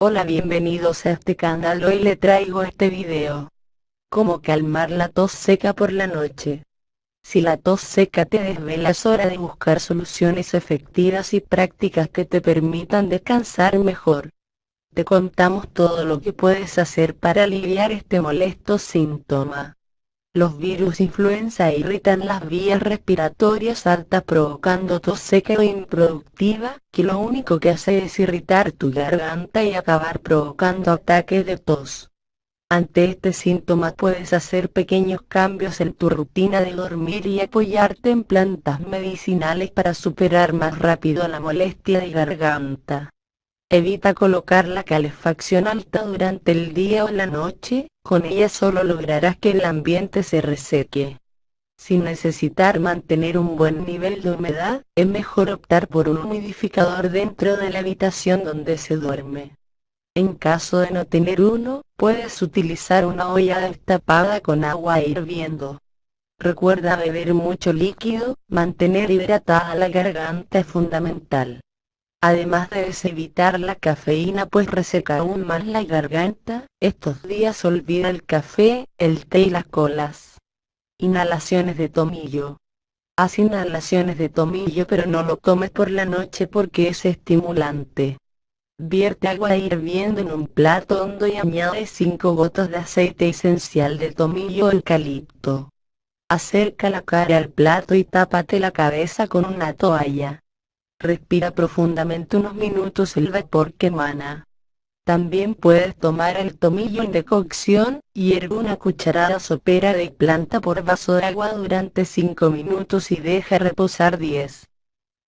Hola, bienvenidos a este canal. Hoy le traigo este video. Cómo calmar la tos seca por la noche. Si la tos seca te desvela, es hora de buscar soluciones efectivas y prácticas que te permitan descansar mejor. Te contamos todo lo que puedes hacer para aliviar este molesto síntoma. Los virus influenza irritan las vías respiratorias altas, provocando tos seca o improductiva, que lo único que hace es irritar tu garganta y acabar provocando ataques de tos. Ante este síntoma puedes hacer pequeños cambios en tu rutina de dormir y apoyarte en plantas medicinales para superar más rápido la molestia de garganta. Evita colocar la calefacción alta durante el día o la noche, con ella solo lograrás que el ambiente se reseque. Sin necesitar mantener un buen nivel de humedad, es mejor optar por un humidificador dentro de la habitación donde se duerme. En caso de no tener uno, puedes utilizar una olla destapada con agua hirviendo. Recuerda beber mucho líquido, mantener hidratada la garganta es fundamental. Además debes evitar la cafeína, pues reseca aún más la garganta. Estos días olvida el café, el té y las colas. Inhalaciones de tomillo. Haz inhalaciones de tomillo, pero no lo tomes por la noche porque es estimulante. Vierte agua hirviendo en un plato hondo y añade 5 gotas de aceite esencial de tomillo o eucalipto. Acerca la cara al plato y tápate la cabeza con una toalla. Respira profundamente unos minutos el vapor que emana. También puedes tomar el tomillo en decocción, hierve una cucharada sopera de planta por vaso de agua durante 5 minutos y deja reposar 10.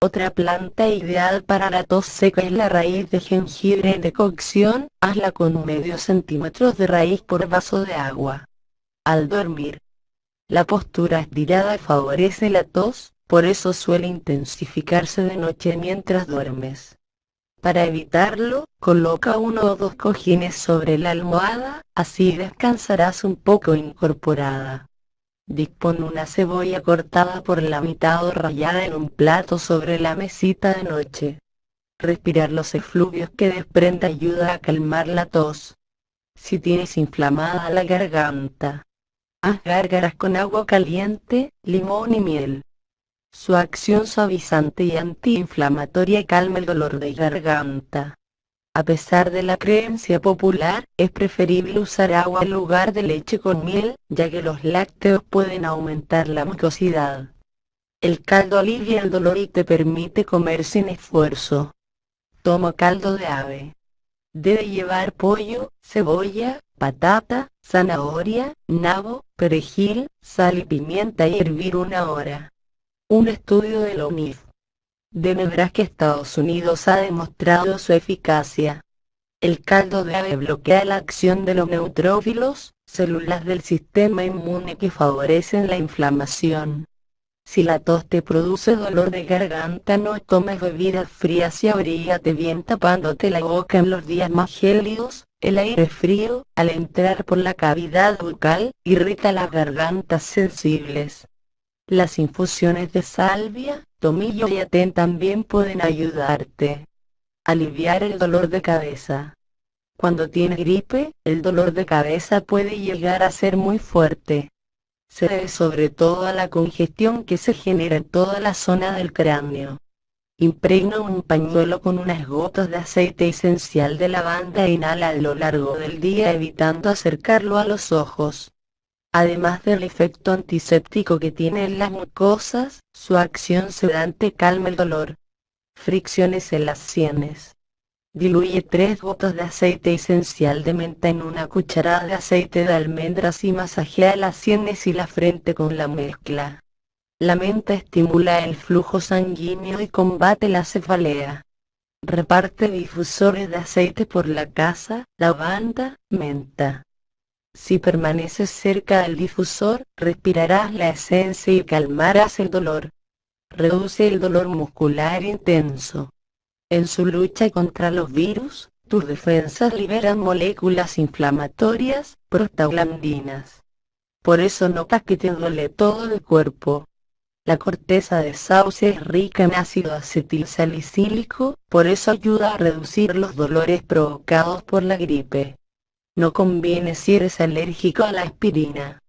Otra planta ideal para la tos seca es la raíz de jengibre en decocción, hazla con medio centímetro de raíz por vaso de agua. Al dormir, la postura estirada favorece la tos, por eso suele intensificarse de noche mientras duermes. Para evitarlo, coloca 1 o 2 cojines sobre la almohada, así descansarás un poco incorporada. Dispone una cebolla cortada por la mitad o rallada en un plato sobre la mesita de noche. Respirar los efluvios que desprende ayuda a calmar la tos. Si tienes inflamada la garganta, haz gárgaras con agua caliente, limón y miel. Su acción suavizante y antiinflamatoria calma el dolor de garganta. A pesar de la creencia popular, es preferible usar agua en lugar de leche con miel, ya que los lácteos pueden aumentar la mucosidad. El caldo alivia el dolor y te permite comer sin esfuerzo. Toma caldo de ave. Debe llevar pollo, cebolla, patata, zanahoria, nabo, perejil, sal y pimienta y hervir 1 hora. Un estudio de la UNIF de Nebraska, Estados Unidos, ha demostrado su eficacia. El caldo de ave bloquea la acción de los neutrófilos, células del sistema inmune que favorecen la inflamación. Si la tos te produce dolor de garganta, no tomes bebidas frías y abrígate bien tapándote la boca en los días más gélidos. El aire frío, al entrar por la cavidad bucal, irrita las gargantas sensibles. Las infusiones de salvia, tomillo y atén también pueden ayudarte. Aliviar el dolor de cabeza. Cuando tienes gripe, el dolor de cabeza puede llegar a ser muy fuerte. Se debe sobre todo a la congestión que se genera en toda la zona del cráneo. Impregna un pañuelo con unas gotas de aceite esencial de lavanda e inhala a lo largo del día, evitando acercarlo a los ojos. Además del efecto antiséptico que tiene en las mucosas, su acción sedante calma el dolor. Fricciones en las sienes. Diluye 3 gotas de aceite esencial de menta en una cucharada de aceite de almendras y masajea las sienes y la frente con la mezcla. La menta estimula el flujo sanguíneo y combate la cefalea. Reparte difusores de aceite por la casa, lavanda, menta. Si permaneces cerca del difusor, respirarás la esencia y calmarás el dolor. Reduce el dolor muscular intenso. En su lucha contra los virus, tus defensas liberan moléculas inflamatorias, prostaglandinas. Por eso notas que te duele todo el cuerpo. La corteza de sauce es rica en ácido acetilsalicílico, por eso ayuda a reducir los dolores provocados por la gripe. No conviene si eres alérgico a la aspirina.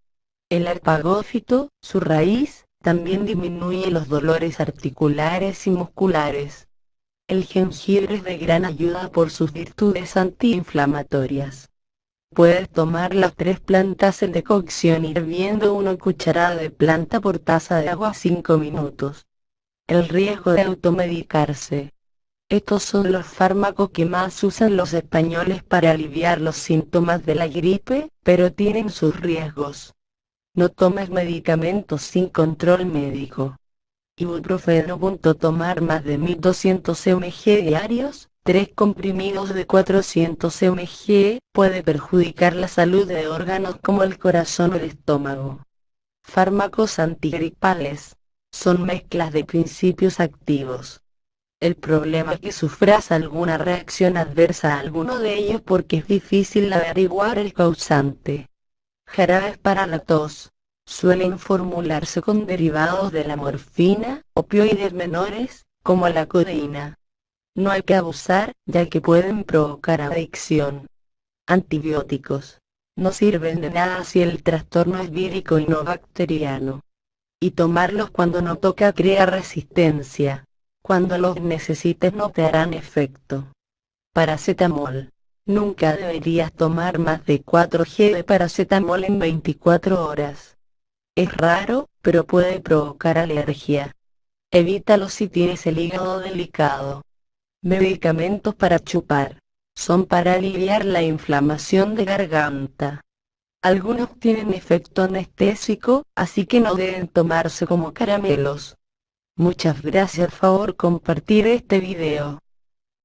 El alpagófito, su raíz, también disminuye los dolores articulares y musculares. El jengibre es de gran ayuda por sus virtudes antiinflamatorias. Puedes tomar las 3 plantas en decocción hirviendo 1 cucharada de planta por taza de agua 5 minutos. El riesgo de automedicarse. Estos son los fármacos que más usan los españoles para aliviar los síntomas de la gripe, pero tienen sus riesgos. No tomes medicamentos sin control médico. Ibuprofeno. Tomar más de 1200 mg diarios, 3 comprimidos de 400 mg, puede perjudicar la salud de órganos como el corazón o el estómago. Fármacos antigripales. Son mezclas de principios activos. El problema es que sufras alguna reacción adversa a alguno de ellos porque es difícil averiguar el causante. Jarabes para la tos. Suelen formularse con derivados de la morfina, opioides menores, como la codeína. No hay que abusar, ya que pueden provocar adicción. Antibióticos. No sirven de nada si el trastorno es vírico y no bacteriano. Y tomarlos cuando no toca crea resistencia. Cuando los necesites no te harán efecto. Paracetamol. Nunca deberías tomar más de 4 g de paracetamol en 24 horas. Es raro, pero puede provocar alergia. Evítalo si tienes el hígado delicado. Medicamentos para chupar. Son para aliviar la inflamación de garganta. Algunos tienen efecto anestésico, así que no deben tomarse como caramelos. Muchas gracias. Por favor compartir este video.